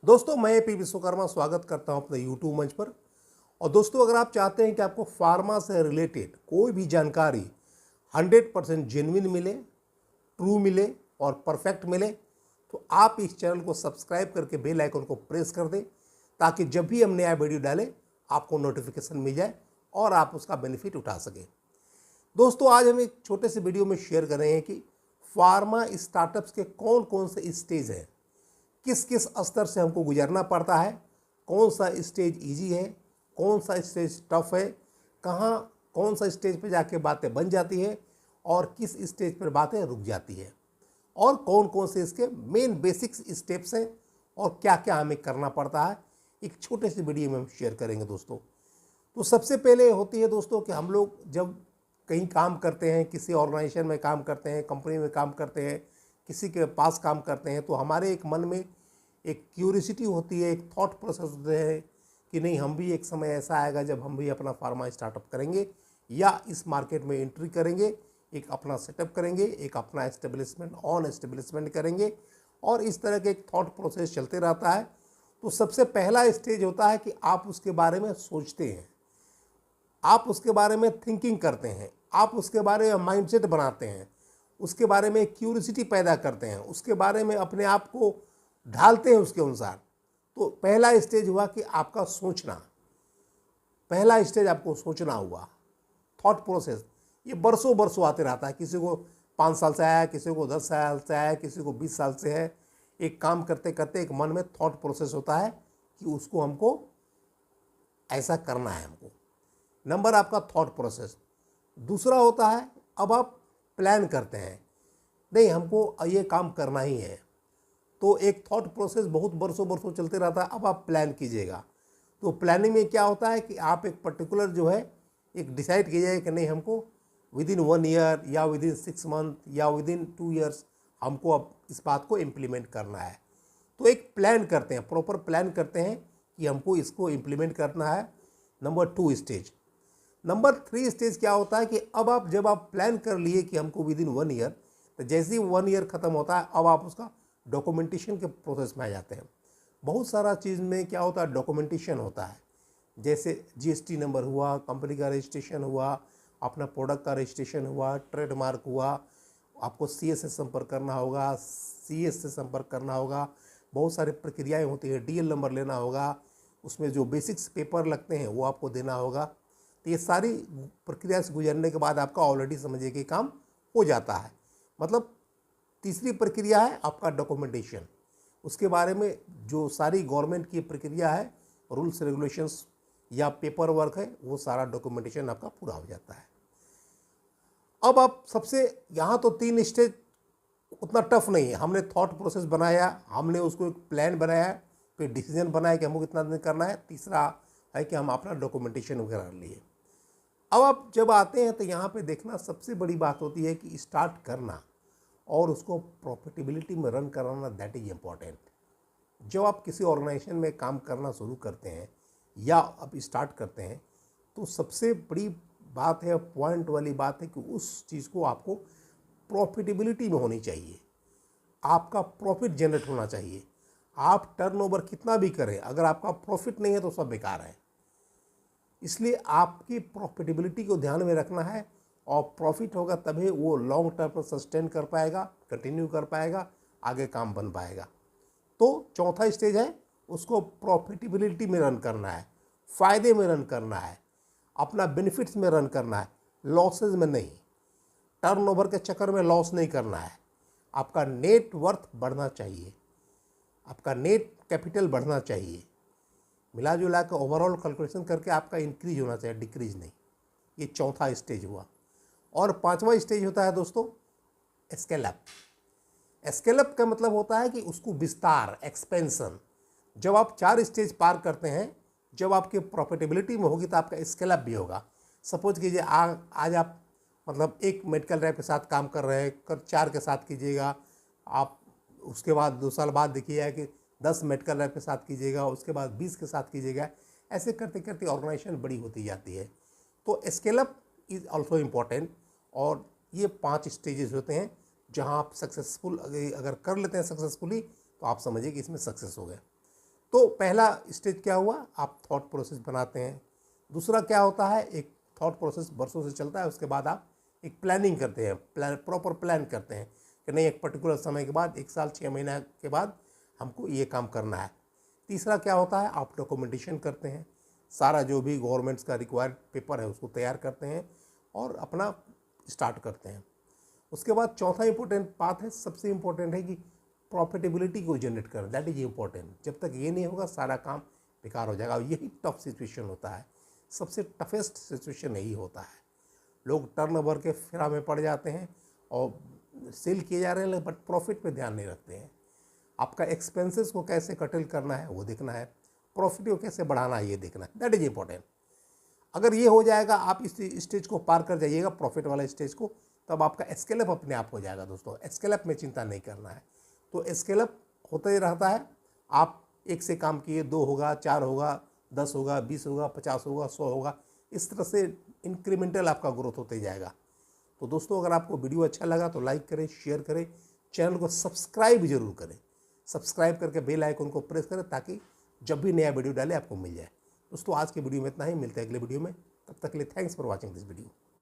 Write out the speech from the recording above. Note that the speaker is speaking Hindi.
दोस्तों, मैं पी विश्वकर्मा स्वागत करता हूं अपने यूट्यूब मंच पर। और दोस्तों, अगर आप चाहते हैं कि आपको फार्मा से रिलेटेड कोई भी जानकारी 100% जेन्युइन मिले, ट्रू मिले और परफेक्ट मिले, तो आप इस चैनल को सब्सक्राइब करके बेल आइकन को प्रेस कर दें, ताकि जब भी हम नया वीडियो डालें आपको नोटिफिकेशन मिल जाए और आप उसका बेनिफिट उठा सकें। दोस्तों, आज हम एक छोटे से वीडियो में शेयर कर रहे हैं कि फार्मा स्टार्टअप्स के कौन कौन से स्टेज हैं, किस किस स्तर से हमको गुजरना पड़ता है, कौन सा स्टेज इजी है, कौन सा स्टेज टफ है, कहाँ कौन सा स्टेज पे जाके बातें बन जाती है और किस स्टेज पर बातें रुक जाती है, और कौन कौन से इसके मेन बेसिक्स स्टेप्स हैं और क्या क्या हमें करना पड़ता है, एक छोटे से वीडियो में हम शेयर करेंगे दोस्तों। तो सबसे पहले होती है दोस्तों कि हम लोग जब कहीं काम करते हैं, किसी ऑर्गेनाइजेशन में काम करते हैं, कंपनी में काम करते हैं, किसी के पास काम करते हैं, तो हमारे एक मन में एक क्यूरियोसिटी होती है, एक थॉट प्रोसेस होता है कि नहीं, हम भी एक समय ऐसा आएगा जब हम भी अपना फार्मा स्टार्टअप करेंगे या इस मार्केट में एंट्री करेंगे, एक अपना सेटअप करेंगे, एक अपना एस्टेब्लिशमेंट करेंगे, और इस तरह के एक थॉट प्रोसेस चलते रहता है। तो सबसे पहला स्टेज होता है कि आप उसके बारे में सोचते हैं, आप उसके बारे में थिंकिंग करते हैं, आप उसके बारे में माइंडसेट बनाते हैं, उसके बारे में क्यूरियोसिटी पैदा करते हैं, उसके बारे में अपने आप को ढालते हैं उसके अनुसार। तो पहला स्टेज हुआ कि आपका सोचना, पहला स्टेज आपको सोचना हुआ, थॉट प्रोसेस। ये बरसों बरसों आते रहता है, किसी को 5 साल से आया, किसी को 10 साल से आया, किसी को 20 साल से है। एक काम करते करते एक मन में थॉट प्रोसेस होता है कि उसको हमको ऐसा करना है हमको। नंबर आपका थॉट प्रोसेस। दूसरा होता है, अब आप प्लान करते हैं, नहीं हमको ये काम करना ही है। तो एक थॉट प्रोसेस बहुत बरसों बरसों चलते रहता है। अब आप प्लान कीजिएगा। तो प्लानिंग में क्या होता है कि आप एक पर्टिकुलर जो है एक डिसाइड कीजिएगा कि नहीं, हमको विदिन 1 ईयर या विदिन 6 मंथ या विदिन 2 ईयर्स हमको अब इस बात को इम्प्लीमेंट करना है। तो एक प्लान करते हैं, प्रॉपर प्लान करते हैं कि हमको इसको इम्प्लीमेंट करना है। Number 2 stage. नंबर 3 स्टेज क्या होता है कि अब जब आप प्लान कर लिए कि हमको विदिन 1 ईयर, तो जैसे ही 1 ईयर ख़त्म होता है, अब आप उसका डॉक्यूमेंटेशन के प्रोसेस में आ जाते हैं। बहुत सारा चीज़ में क्या होता है, डॉक्यूमेंटेशन होता है। जैसे जीएसटी नंबर हुआ, कंपनी का रजिस्ट्रेशन हुआ, अपना प्रोडक्ट का रजिस्ट्रेशन हुआ, ट्रेडमार्क हुआ, आपको सीएस से संपर्क करना होगा, सीएस से संपर्क करना होगा, बहुत सारी प्रक्रियाएं होती है, डीएल नंबर लेना होगा, उसमें जो बेसिक्स पेपर लगते हैं वो आपको देना होगा। तो ये सारी प्रक्रिया से गुजरने के बाद आपका ऑलरेडी समझिए कि काम हो जाता है। मतलब तीसरी प्रक्रिया है आपका डॉक्यूमेंटेशन। उसके बारे में जो सारी गवर्नमेंट की प्रक्रिया है, रूल्स रेगुलेशंस या पेपर वर्क है, वो सारा डॉक्यूमेंटेशन आपका पूरा हो जाता है। अब आप सबसे यहाँ तो 3 स्टेज उतना टफ नहीं है। हमने थॉट प्रोसेस बनाया, हमने उसको एक प्लान बनाया, फिर डिसीजन बनाया कि हमको कितना दिन करना है। तीसरा है कि हम अपना डॉक्यूमेंटेशन वगैरह लिए। अब आप जब आते हैं तो यहाँ पे देखना सबसे बड़ी बात होती है कि स्टार्ट करना और उसको प्रॉफिटेबिलिटी में रन कराना, दैट इज इम्पॉर्टेंट। जब आप किसी ऑर्गेनाइजेशन में काम करना शुरू करते हैं या आप स्टार्ट करते हैं, तो सबसे बड़ी बात है, पॉइंट वाली बात है कि उस चीज़ को आपको प्रॉफिटेबिलिटी में होनी चाहिए। आपका प्रॉफिट जनरेट होना चाहिए। आप टर्नओवर कितना भी करें, अगर आपका प्रॉफिट नहीं है तो सब बेकार है। इसलिए आपकी प्रॉफिटेबिलिटी को ध्यान में रखना है, और प्रॉफिट होगा तभी वो लॉन्ग टर्म पर सस्टेन कर पाएगा, कंटिन्यू कर पाएगा, आगे काम बन पाएगा। तो चौथा स्टेज है, उसको प्रॉफिटेबिलिटी में रन करना है, फ़ायदे में रन करना है, अपना बेनिफिट्स में रन करना है, लॉसेज में नहीं। टर्नओवर के चक्कर में लॉस नहीं करना है। आपका नेट वर्थ बढ़ना चाहिए, आपका नेट कैपिटल बढ़ना चाहिए। मिला जुला के ओवरऑल कैलकुलेशन करके आपका इंक्रीज होना चाहिए, डिक्रीज नहीं। ये चौथा स्टेज हुआ। और 5वां स्टेज होता है दोस्तों स्केल अप। स्केल अप का मतलब होता है कि उसको विस्तार, एक्सपेंशन। जब आप 4 स्टेज पार करते हैं, जब आपकी प्रॉफिटेबिलिटी में होगी तो आपका स्केल अप भी होगा। सपोज कीजिए आज आप मतलब एक मेडिकल रैप के साथ काम कर रहे हैं, कल 4 के साथ कीजिएगा आप, उसके बाद 2 साल बाद देखिएगा कि 10 मेडिकल रैप के साथ कीजिएगा, उसके बाद 20 के साथ कीजिएगा। ऐसे करते करते ऑर्गेनाइजेशन बड़ी होती जाती है। तो scale up is also important. और ये 5 स्टेजेस होते हैं जहां आप सक्सेसफुल अगर कर लेते हैं सक्सेसफुली, तो आप समझिए कि इसमें सक्सेस हो गए। तो पहला स्टेज क्या हुआ, आप थॉट प्रोसेस बनाते हैं। दूसरा क्या होता है, एक थॉट प्रोसेस बरसों से चलता है, उसके बाद आप एक प्लानिंग करते हैं, प्रॉपर प्लान करते हैं कि नहीं एक पर्टिकुलर समय के बाद, 1 साल 6 महीना के बाद हमको ये काम करना है। तीसरा क्या होता है, आप डॉक्यूमेंटेशन करते हैं, सारा जो भी गवर्नमेंट्स का रिक्वायर्ड पेपर है उसको तैयार करते हैं और अपना स्टार्ट करते हैं। उसके बाद चौथा इंपॉर्टेंट बात है, सबसे इंपॉर्टेंट है कि प्रॉफिटेबिलिटी को जनरेट करें, दैट इज इम्पोर्टेंट। जब तक ये नहीं होगा सारा काम बेकार हो जाएगा। यही टफ सिचुएशन होता है, सबसे टफेस्ट सिचुएशन यही होता है। लोग टर्नओवर के फेरा में पड़ जाते हैं और सेल किए जा रहे हैं, बट प्रॉफिट पे ध्यान नहीं रखते हैं। आपका एक्सपेंसेस को कैसे कटल करना है वो देखना है, प्रॉफिट को कैसे बढ़ाना है ये देखना है, दैट इज इम्पोर्टेंट। अगर ये हो जाएगा, आप इस स्टेज को पार कर जाइएगा, प्रॉफिट वाला स्टेज को, तब आपका स्केल अप अपने आप हो जाएगा। दोस्तों स्केल अप में चिंता नहीं करना है, तो स्केल अप होता ही रहता है। आप एक से काम किए, 2 होगा, 4 होगा, 10 होगा, 20 होगा, 50 होगा, 100 होगा, इस तरह से इंक्रीमेंटल आपका ग्रोथ होते जाएगा। तो दोस्तों अगर आपको वीडियो अच्छा लगा तो लाइक करें, शेयर करें, चैनल को सब्सक्राइब जरूर करें। सब्सक्राइब करके बेल आइकन को प्रेस करें ताकि जब भी नया वीडियो डाले आपको मिल जाए। दोस्तों आज के वीडियो में इतना ही, मिलते हैं अगले वीडियो में, तब तक के लिए thanks for watching this video.